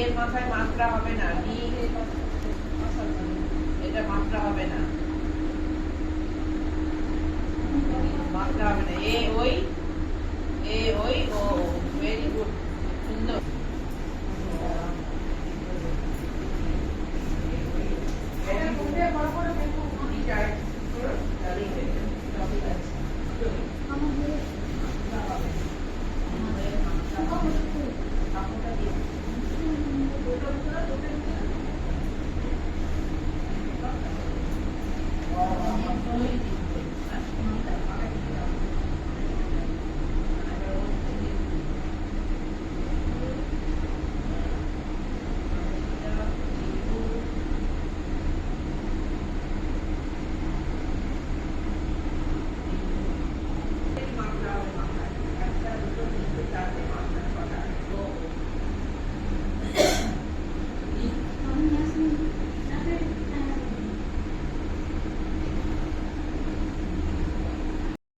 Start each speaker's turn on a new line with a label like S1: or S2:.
S1: এর মাথায় মাত্রা হবে না, নি এটা মাত্রা হবে না, মাত্রা হবে না, এ ওই